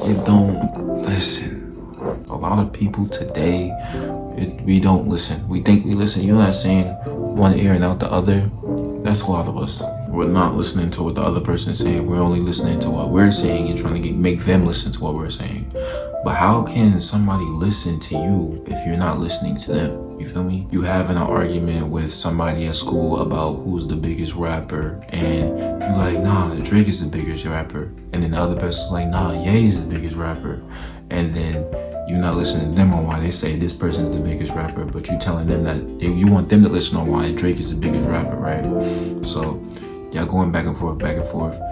you don't listen. A lot of people today, we don't listen. We think we listen. You're not saying one ear and out the other. That's a lot of us. We're not listening to what the other person is saying. We're only listening to what we're saying and trying to make them listen to what we're saying. But how can somebody listen to you if you're not listening to them? You feel me? You having an argument with somebody at school about who's the biggest rapper, and you're like, nah, Drake is the biggest rapper. And then the other person's like, nah, Ye is the biggest rapper. And then you're not listening to them on why they say this person's the biggest rapper, but you telling them that you want them to listen on why Drake is the biggest rapper, right? So y'all going back and forth.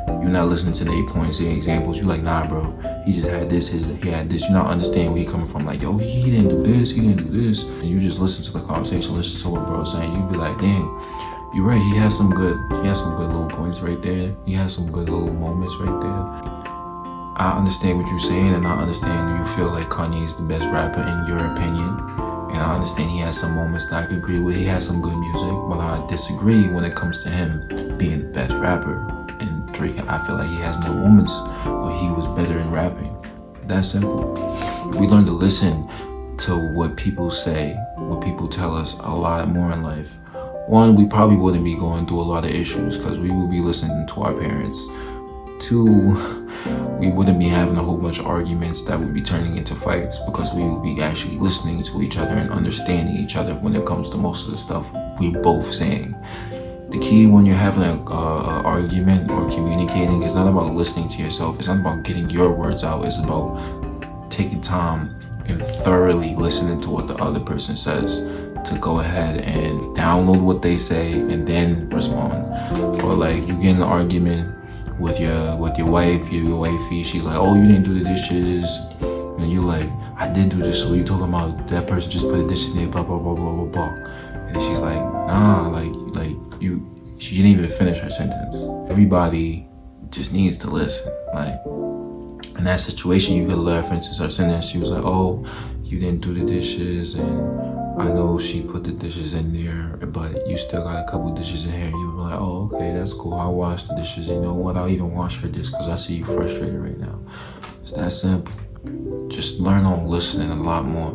You're not listening to the 8 points, the examples. You like, nah, bro, he just had this, he had this. You're not understanding where he coming from. Like, yo, he didn't do this, he didn't do this. And you just listen to the conversation, listen to what bro's saying. You be like, dang, you're right. He has some good little points right there. He has some good little moments right there. I understand what you're saying, and I understand you feel like Kanye is the best rapper in your opinion. And I understand he has some moments that I could agree with. He has some good music, but I disagree when it comes to him being the best rapper. And Drake, I feel like he has more moments where he was better in rapping. That's simple. We learn to listen to what people say, what people tell us a lot more in life. One, we probably wouldn't be going through a lot of issues because we would be listening to our parents. Two, we wouldn't be having a whole bunch of arguments that would be turning into fights because we would be actually listening to each other and understanding each other when it comes to most of the stuff we both saying. The key when you're having an argument or communicating is not about listening to yourself. It's not about getting your words out. It's about taking time and thoroughly listening to what the other person says, to go ahead and download what they say and then respond. Or like you get in an argument with your wife, your wifey, she's like, oh, you didn't do the dishes, and you're like, I did do this. So you talking about that person just put the dishes in there, blah blah blah blah blah blah, and then she's like, nah, she didn't even finish her sentence. Everybody just needs to listen. Like in that situation, you could let her finish her sentence. She was like, oh, you didn't do the dishes, and I know she put the dishes in there, but you still got a couple dishes in here. You were like, oh, okay, that's cool. I'll wash the dishes. You know what? I'll even wash her dishes because I see you frustrated right now. It's that simple. Just learn on listening a lot more.